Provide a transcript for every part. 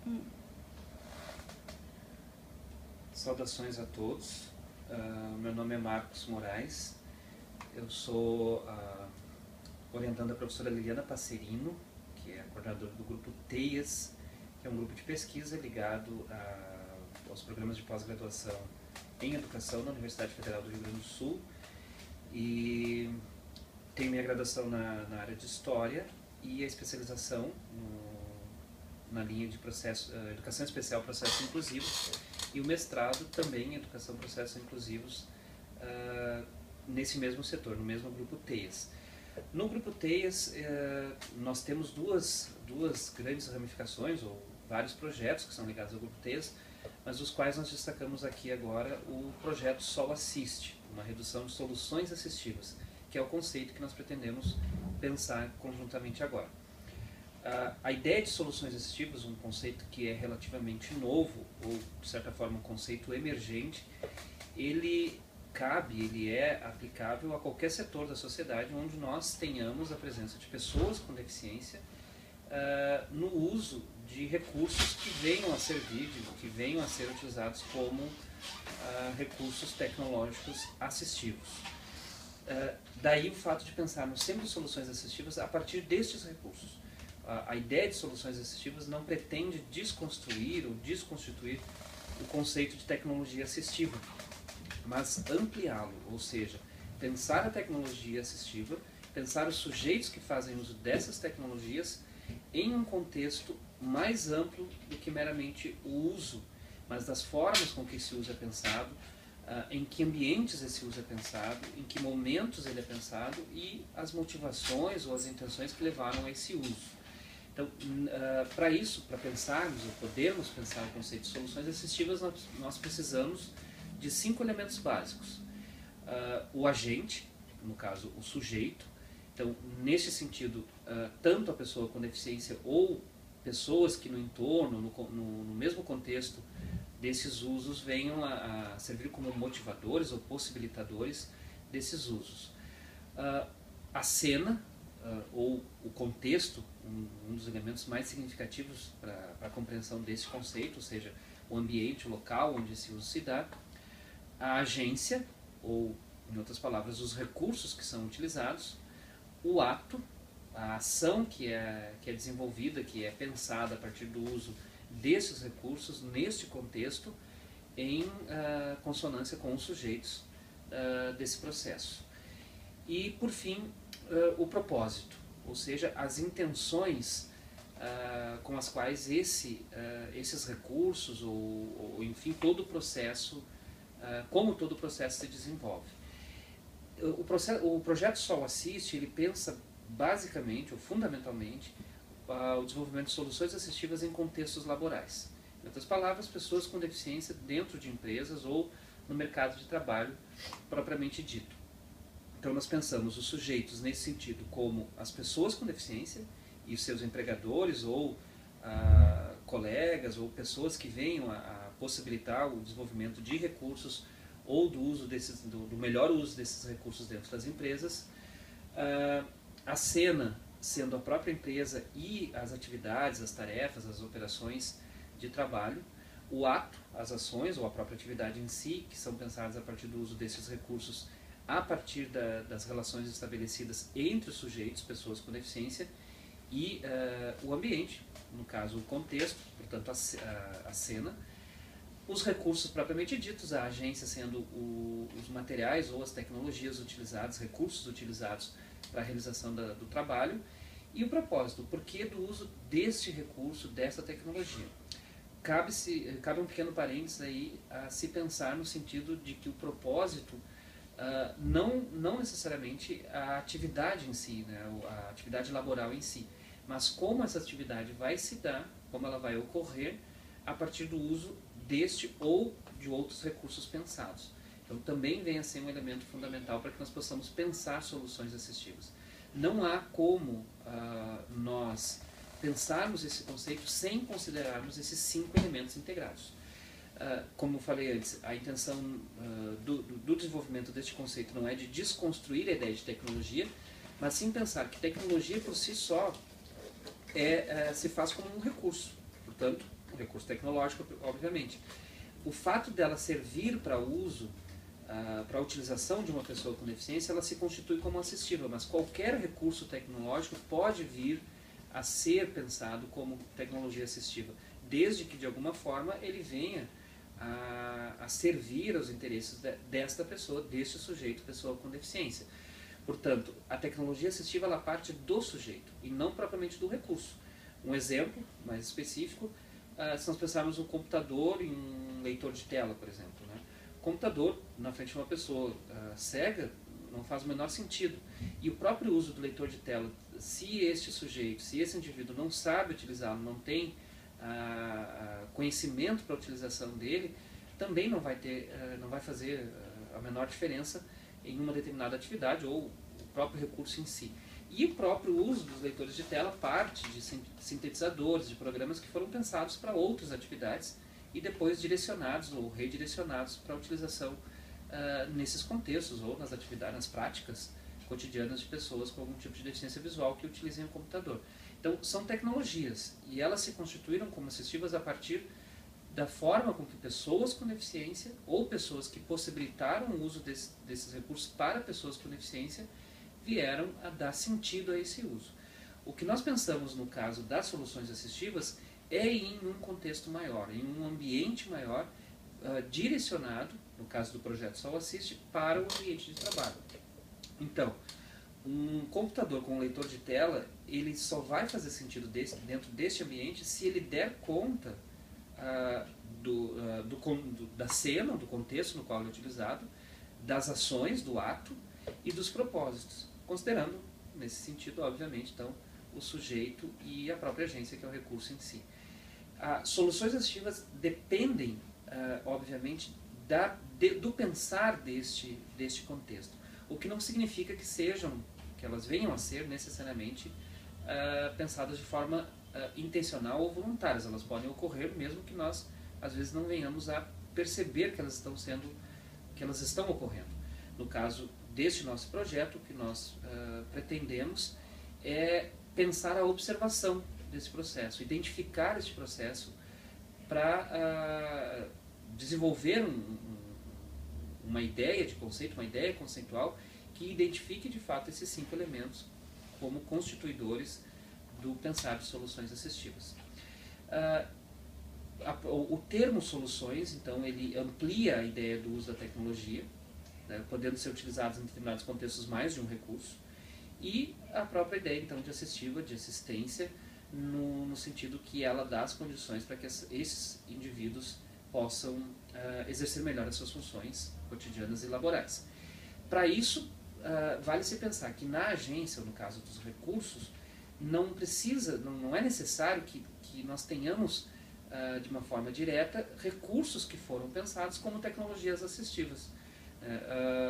Hum. Saudações a todos. Meu nome é Marcos Moraes. Eu sou orientando a professora Liliana Passerino, que é a coordenadora do grupo TEIAS, que é um grupo de pesquisa ligado aos programas de pós-graduação em educação na Universidade Federal do Rio Grande do Sul. E tenho minha graduação na área de História e a especialização na linha de Educação Especial Processos Inclusivos, e o mestrado também em Educação Processos Inclusivos nesse mesmo setor, no mesmo grupo TEIAS. No grupo TEIAS nós temos duas grandes ramificações, ou vários projetos que são ligados ao grupo TEIAS, mas dos quais nós destacamos aqui agora o projeto Sol Assiste, uma redução de soluções assistivas, que é o conceito que nós pretendemos pensar conjuntamente agora. A ideia de soluções assistivas, um conceito que é relativamente novo, ou de certa forma um conceito emergente, ele é aplicável a qualquer setor da sociedade onde nós tenhamos a presença de pessoas com deficiência no uso de recursos que venham a servir, que venham a ser utilizados como recursos tecnológicos assistivos. Daí o fato de pensarmos sempre em soluções assistivas a partir destes recursos. A ideia de soluções assistivas não pretende desconstruir ou desconstituir o conceito de tecnologia assistiva, mas ampliá-lo, ou seja, pensar a tecnologia assistiva, pensar os sujeitos que fazem uso dessas tecnologias em um contexto mais amplo do que meramente o uso, mas das formas com que esse uso é pensado, em que ambientes esse uso é pensado, em que momentos ele é pensado e as motivações ou as intenções que levaram a esse uso. Então, para isso, para pensarmos ou podermos pensar o conceito de soluções assistivas, nós precisamos de 5 elementos básicos. O agente, no caso o sujeito. Então, nesse sentido, tanto a pessoa com deficiência ou pessoas que no entorno, no mesmo contexto desses usos, venham a servir como motivadores ou possibilitadores desses usos. A cena, ou o contexto, um dos elementos mais significativos para a compreensão desse conceito, ou seja, o ambiente, o local onde esse uso se dá. A agência, ou, em outras palavras, os recursos que são utilizados. O ato, a ação que é desenvolvida, que é pensada a partir do uso desses recursos, neste contexto, em consonância com os sujeitos desse processo. E, por fim, o propósito, ou seja, as intenções com as quais esses recursos, ou enfim, todo o processo, como todo o processo se desenvolve. O projeto Sol Assiste, ele pensa basicamente, ou fundamentalmente, o desenvolvimento de soluções assistivas em contextos laborais. Em outras palavras, pessoas com deficiência dentro de empresas ou no mercado de trabalho propriamente dito. Então nós pensamos os sujeitos nesse sentido como as pessoas com deficiência e os seus empregadores ou colegas ou pessoas que venham a possibilitar o desenvolvimento de recursos ou do melhor uso desses recursos dentro das empresas. A cena sendo a própria empresa e as atividades, as tarefas, as operações de trabalho. O ato, as ações ou a própria atividade em si, que são pensadas a partir do uso desses recursos a partir das relações estabelecidas entre os sujeitos, pessoas com deficiência, e o ambiente, no caso o contexto, portanto a cena. Os recursos propriamente ditos, a agência sendo os materiais ou as tecnologias utilizadas, recursos utilizados para a realização do trabalho, e o propósito, o porquê do uso deste recurso, dessa tecnologia. Cabe um pequeno parênteses aí a se pensar no sentido de que o propósito não necessariamente a atividade em si, né, a atividade laboral em si, mas como essa atividade vai se dar, como ela vai ocorrer a partir do uso deste ou de outros recursos pensados. Então também vem a ser um elemento fundamental para que nós possamos pensar soluções assistivas. Não há como nós pensarmos esse conceito sem considerarmos esses 5 elementos integrados. Como eu falei antes, a intenção do desenvolvimento deste conceito não é de desconstruir a ideia de tecnologia, mas sim pensar que tecnologia por si só se faz como um recurso. Portanto, recurso tecnológico, obviamente. O fato dela servir para uso, para a utilização de uma pessoa com deficiência, ela se constitui como assistível, mas qualquer recurso tecnológico pode vir a ser pensado como tecnologia assistiva, desde que de alguma forma ele venha a servir aos interesses desta pessoa, deste sujeito, pessoa com deficiência. Portanto, a tecnologia assistiva ela parte do sujeito e não propriamente do recurso. Um exemplo mais específico, se nós pensarmos um computador e um leitor de tela, por exemplo, né? O computador na frente de uma pessoa cega não faz o menor sentido. E o próprio uso do leitor de tela, se este sujeito, se esse indivíduo não sabe utilizá-lo, não tem conhecimento para a utilização dele, também não vai fazer a menor diferença em uma determinada atividade ou o próprio recurso em si. E o próprio uso dos leitores de tela parte de sintetizadores, de programas que foram pensados para outras atividades e depois direcionados ou redirecionados para a utilização nesses contextos ou nas atividades, nas práticas cotidianas de pessoas com algum tipo de deficiência visual que utilizem o computador. Então, são tecnologias e elas se constituíram como assistivas a partir da forma com que pessoas com deficiência ou pessoas que possibilitaram o uso desses recursos para pessoas com deficiência vieram a dar sentido a esse uso. O que nós pensamos no caso das soluções assistivas é em um contexto maior, em um ambiente maior, direcionado, no caso do projeto Sol Assiste, para o ambiente de trabalho. Então, um computador com um leitor de tela, ele só vai fazer sentido dentro deste ambiente se ele der conta da cena, do contexto no qual ele é utilizado, das ações, do ato e dos propósitos, considerando, nesse sentido, obviamente, então, o sujeito e a própria agência, que é o recurso em si. Soluções assistivas dependem, obviamente, do pensar deste contexto, o que não significa que elas venham a ser necessariamente pensadas de forma intencional ou voluntárias. Elas podem ocorrer mesmo que nós, às vezes, não venhamos a perceber que elas estão ocorrendo. No caso deste nosso projeto, o que nós pretendemos é pensar a observação desse processo, identificar este processo para desenvolver uma ideia de conceito, uma ideia conceitual que identifique de fato esses 5 elementos como constituidores do pensar de soluções assistivas. O termo soluções, então, ele amplia a ideia do uso da tecnologia, né, podendo ser utilizados em determinados contextos mais de um recurso, e a própria ideia, então, de assistiva, de assistência, no sentido que ela dá as condições para que esses indivíduos possam exercer melhor as suas funções cotidianas e laborais. Para isso, vale-se pensar que na agência, ou no caso dos recursos, não é necessário que nós tenhamos, de uma forma direta, recursos que foram pensados como tecnologias assistivas.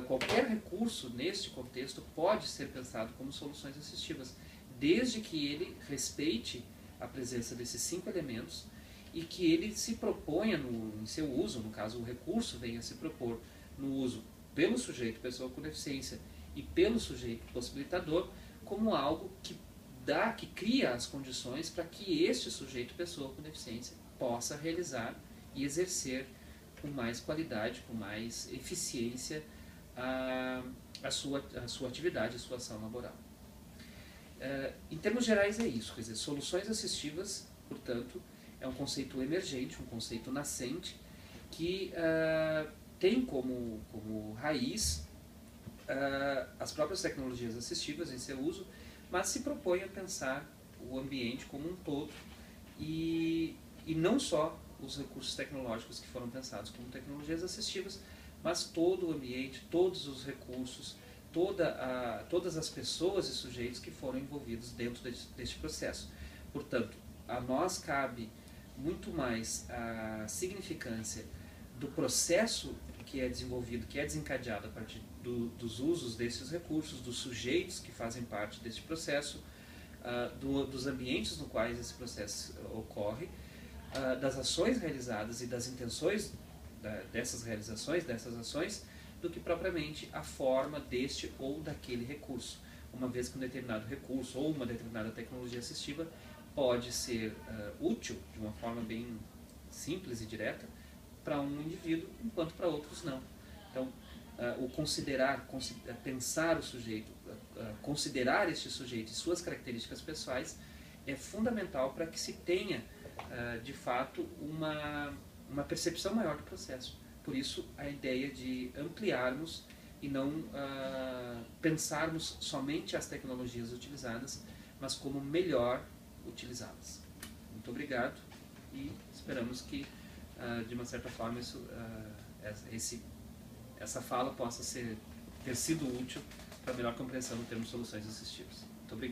Qualquer recurso neste contexto pode ser pensado como soluções assistivas, desde que ele respeite a presença desses 5 elementos e que ele se proponha em seu uso, no caso o recurso venha a se propor no uso pelo sujeito, pessoa com deficiência, e pelo sujeito possibilitador, como algo que cria as condições para que este sujeito, pessoa com deficiência, possa realizar e exercer com mais qualidade, com mais eficiência a sua atividade, a sua ação laboral. Em termos gerais é isso, quer dizer, soluções assistivas, portanto, é um conceito emergente, um conceito nascente, que tem como raiz as próprias tecnologias assistivas em seu uso, mas se propõe a pensar o ambiente como um todo e não só os recursos tecnológicos que foram pensados como tecnologias assistivas, mas todo o ambiente, todos os recursos, todas as pessoas e sujeitos que foram envolvidos dentro deste processo. Portanto, a nós cabe muito mais a significância do processo que é desenvolvido, que é desencadeado a partir dos usos desses recursos, dos sujeitos que fazem parte desse processo, dos ambientes no quais esse processo ocorre, das ações realizadas e das intenções dessas realizações, dessas ações, do que propriamente a forma deste ou daquele recurso, uma vez que um determinado recurso ou uma determinada tecnologia assistiva pode ser útil de uma forma bem simples e direta para um indivíduo, enquanto para outros não. Então, o pensar o sujeito, considerar este sujeito e suas características pessoais é fundamental para que se tenha, de fato, uma percepção maior do processo. Por isso, a ideia de ampliarmos e não pensarmos somente as tecnologias utilizadas, mas como melhor utilizá-las. Muito obrigado e esperamos que, de uma certa forma, essa fala possa ter sido útil para a melhor compreensão do termo soluções assistivas. Muito obrigado.